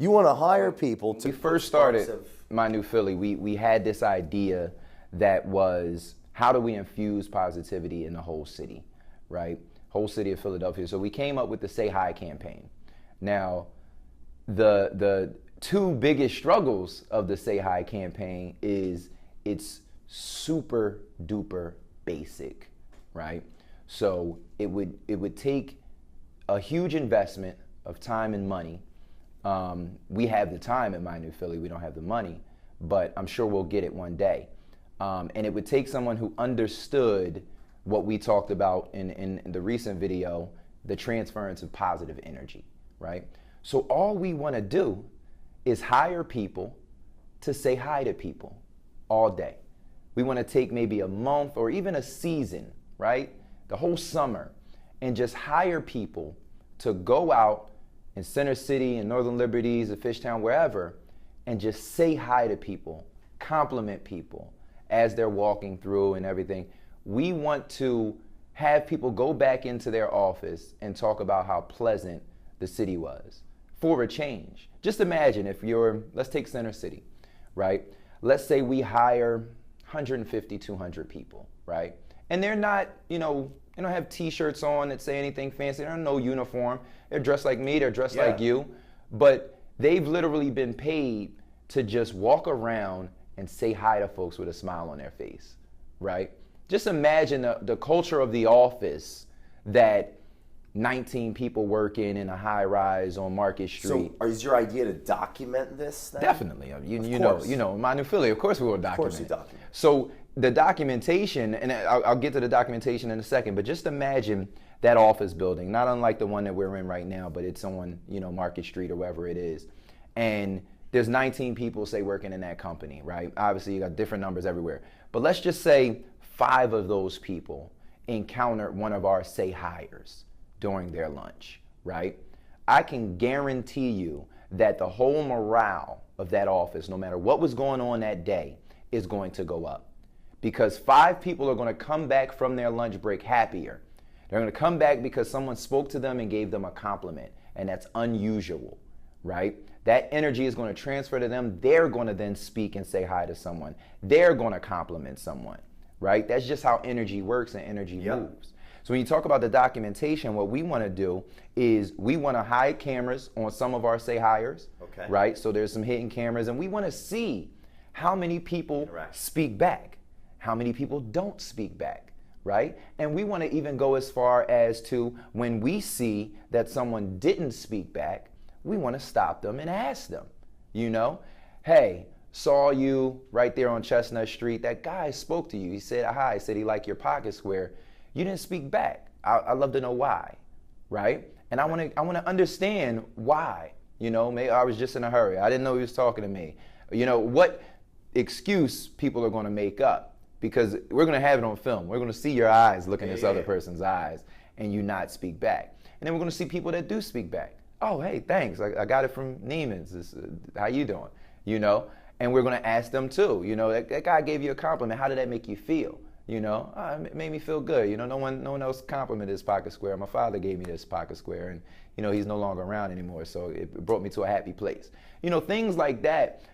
You want to hire people to... When we first started My New Philly, we had this idea that was, how do we infuse positivity in the whole city, right? Whole city of Philadelphia. So we came up with the Say Hi campaign. Now, the two biggest struggles of the Say Hi campaign is it's super duper basic, right? So it would take a huge investment of time and money. We have the time at My New Philly, we don't have the money, but I'm sure we'll get it one day. And it would take someone who understood what we talked about in the recent video, the transference of positive energy, right? So all we want to do is hire people to say hi to people all day. We want to take maybe a month or even a season, right? The whole summer, and just hire people to go out in Center City, in Northern Liberties, or Fishtown, wherever, and just say hi to people, compliment people as they're walking through and everything. We want to have people go back into their office and talk about how pleasant the city was for a change. Just imagine if let's take Center City, right? Let's say we hire 150, 200 people, right? And they're not, they don't have t-shirts on that say anything fancy. They're in no uniform. They're dressed like me, they're dressed like you. But they've literally been paid to just walk around and say hi to folks with a smile on their face, right? Just imagine the culture of the office that 19 people working in a high rise on Market Street. So is your idea to document this then? Definitely. You know, My New Philly, of course we will document. Of course you document. So the documentation, and I'll get to the documentation in a second, but just imagine that office building, not unlike the one that we're in right now, but it's on, Market Street or wherever it is. And there's 19 people, say, working in that company, right? Obviously, you got different numbers everywhere. But let's just say 5 of those people encountered one of our say hires during their lunch, right? I can guarantee you that the whole morale of that office, no matter what was going on that day, is going to go up. Because 5 people are going to come back from their lunch break happier. They're going to come back because someone spoke to them and gave them a compliment, and that's unusual, right? That energy is going to transfer to them. They're going to then speak and say hi to someone. They're going to compliment someone, right? That's just how energy works and energy moves. So when you talk about the documentation, what we want to do is we want to hide cameras on some of our say hires, right? So there's some hidden cameras, and we want to see how many people speak back, how many people don't speak back, right? And we want to even go as far as to when we see that someone didn't speak back, we want to stop them and ask them, hey, saw you right there on Chestnut Street. That guy spoke to you. He said hi, said he liked your pocket square. You didn't speak back. I'd love to know why, right? And I want to understand why. Maybe I was just in a hurry. I didn't know he was talking to me. What excuse people are going to make up, because we're going to have it on film. We're going to see your eyes look in this other person's eyes and you not speak back. And then we're going to see people that do speak back. Oh, hey, thanks. I got it from Neiman's. How you doing? And we're going to ask them too. That guy gave you a compliment. How did that make you feel? It made me feel good. No one else complimented this pocket square. My father gave me this pocket square, and he's no longer around anymore. So it brought me to a happy place. Things like that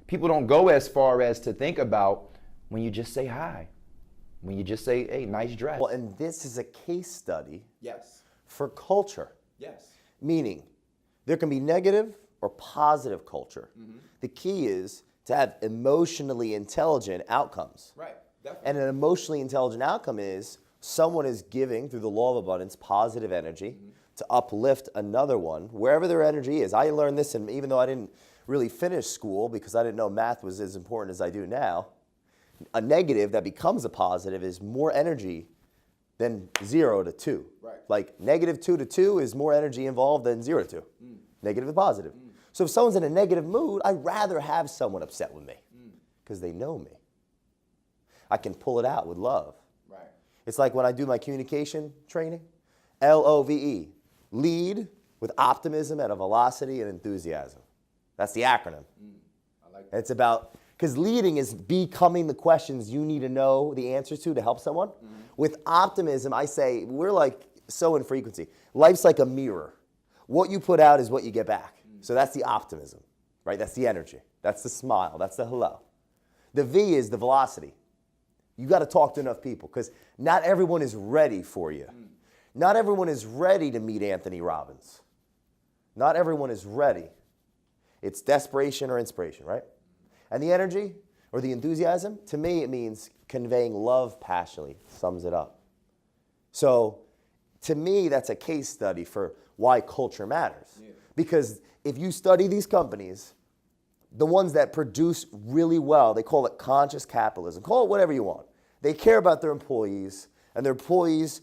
people don't go as far as to think about when you just say hi, when you just say, hey, nice dress. Well, and this is a case study. Yes. For culture. Yes. Meaning, there can be negative or positive culture. Mm-hmm. The key is to have emotionally intelligent outcomes. Right, definitely. And an emotionally intelligent outcome is someone is giving, through the law of abundance, positive energy to uplift another one, wherever their energy is. I learned this, and even though I didn't really finish school because I didn't know math was as important as I do now, a negative that becomes a positive is more energy than 0 to 2. Right. Like -2 to 2 is more energy involved than 0 to 2. Negative to positive. So if someone's in a negative mood, I'd rather have someone upset with me because they know me. I can pull it out with love. Right. It's like when I do my communication training, LOVE, lead with optimism and a velocity and enthusiasm. That's the acronym. I like that. It's about, because leading is becoming the questions you need to know the answers to help someone. With optimism, I say, we're like so in frequency. Life's like a mirror. What you put out is what you get back. So that's the optimism, right? That's the energy. That's the smile. That's the hello. The V is the velocity. You got to talk to enough people because not everyone is ready for you. Not everyone is ready to meet Anthony Robbins. Not everyone is ready. It's desperation or inspiration, right? And the energy or the enthusiasm, to me, it means conveying love passionately, sums it up. So to me, that's a case study for why culture matters. Yeah. Because if you study these companies, the ones that produce really well, they call it conscious capitalism. Call it whatever you want. They care about their employees, and their employees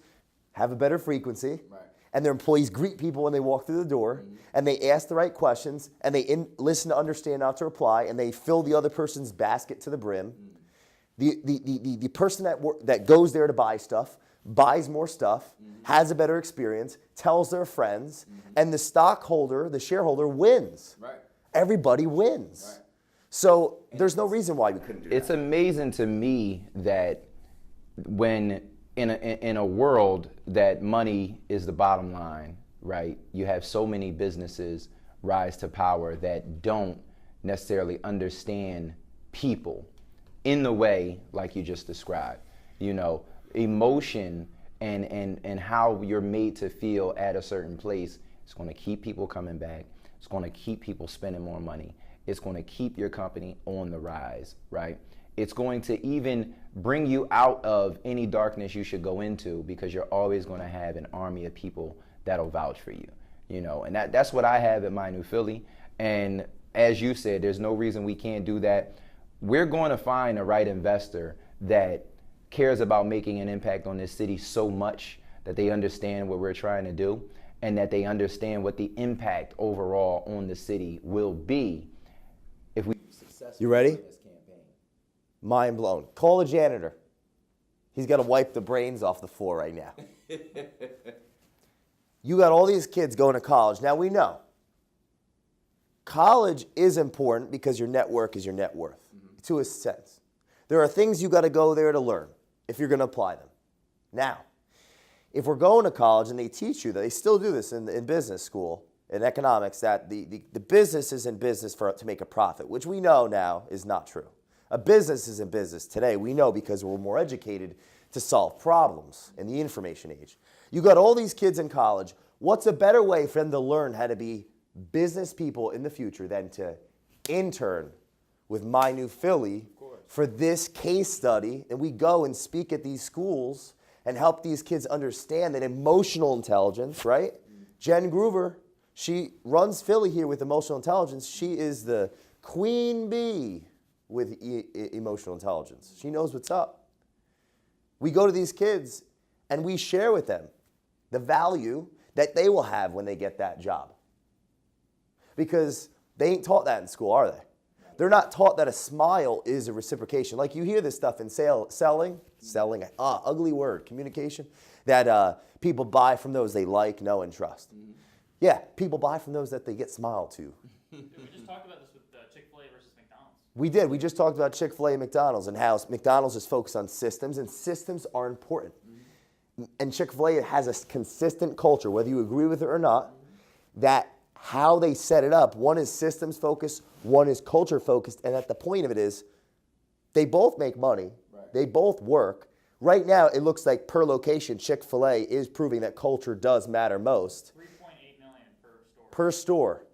have a better frequency, right. And their employees greet people when they walk through the door, and they ask the right questions, and they listen to understand, not to reply, and they fill the other person's basket to the brim. The person that goes there to buy stuff buys more stuff, has a better experience, tells their friends, and the stockholder, the shareholder, wins. Right. Everybody wins. Right. So there's no reason why we couldn't do that. It's amazing to me that when in a world that money is the bottom line, right? You have so many businesses rise to power that don't necessarily understand people in the way like you just described. You know, emotion and how you're made to feel at a certain place is going to keep people coming back. It's going to keep people spending more money. It's going to keep your company on the rise, right? It's going to even bring you out of any darkness you should go into because you're always going to have an army of people that'll vouch for you, you know, and that's what I have at My New Philly. And as you said, there's no reason we can't do that. We're going to find the right investor that cares about making an impact on this city so much that they understand what we're trying to do and that they understand what the impact overall on the city will be if we successful. You ready? Mind blown. Call the janitor. He's got to wipe the brains off the floor right now. You got all these kids going to college. Now we know college is important because your network is your net worth, to a sense. There are things you got to go there to learn if you're going to apply them. Now, if we're going to college and they teach you that, they still do this in business school, in economics, that the business is in business to make a profit, which we know now is not true. A business is in business today. We know because we're more educated to solve problems in the information age. You got all these kids in college. What's a better way for them to learn how to be business people in the future than to intern with My New Philly for this case study? And we go and speak at these schools and help these kids understand that emotional intelligence, right? Jen Groover, she runs Philly here with emotional intelligence. She is the queen bee with emotional intelligence. She knows what's up. We go to these kids and we share with them the value that they will have when they get that job. Because they ain't taught that in school, are they? They're not taught that a smile is a reciprocation. Like you hear this stuff in selling, ugly word, communication, that people buy from those they like, know, and trust. Yeah, people buy from those that they get smiled to. We just talked about this with Chick-fil-A versus McDonald's. We did. We just talked about Chick-fil-A and McDonald's and how McDonald's is focused on systems, and systems are important. And Chick-fil-A has a consistent culture, whether you agree with it or not, that how they set it up, one is systems focused, one is culture focused, and at the point of it is they both make money, right. They both work. Right now, it looks like per location, Chick-fil-A is proving that culture does matter most. $3.8 million per store. Per store.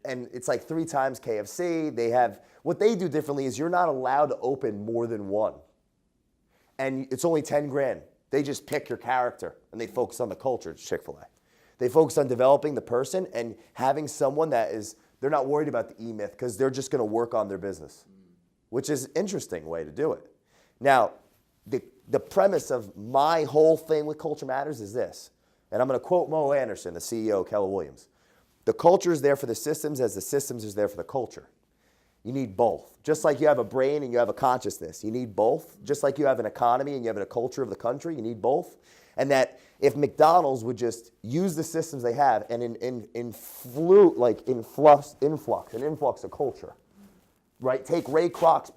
And it's like 3 times KFC. They have, what they do differently is you're not allowed to open more than one. And it's only 10 grand. They just pick your character and they focus on the culture. It's Chick-fil-A. They focus on developing the person and having someone that is, they're not worried about the E-myth because they're just going to work on their business, which is an interesting way to do it. Now, the premise of my whole thing with Culture Matters is this, and I'm going to quote Mo Anderson, the CEO of Keller Williams. The culture is there for the systems as the systems is there for the culture. You need both. Just like you have a brain and you have a consciousness, you need both. Just like you have an economy and you have a culture of the country, you need both. And that if McDonald's would just use the systems they have and an influx of culture, right? Take Ray Kroc's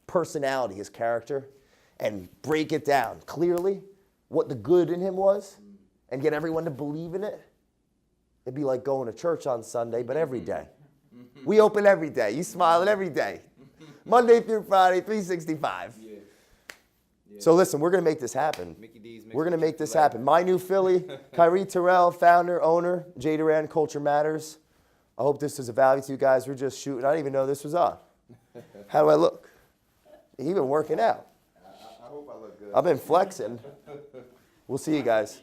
personality, his character, and break it down clearly, what the good in him was, and get everyone to believe in it. It'd be like going to church on Sunday, but every day. We open every day. You smiling every day. Monday through Friday, 365. Yeah. So listen, we're going to make this happen. Mickey D's. We're going to make this happen. My new Philly, Kyree, Tyrell, founder, owner, J. Doran, Culture Matters. I hope this was of value to you guys. We're just shooting. I didn't even know this was on. How do I look? You've been working out. I hope I look good. I've been flexing. We'll see you guys.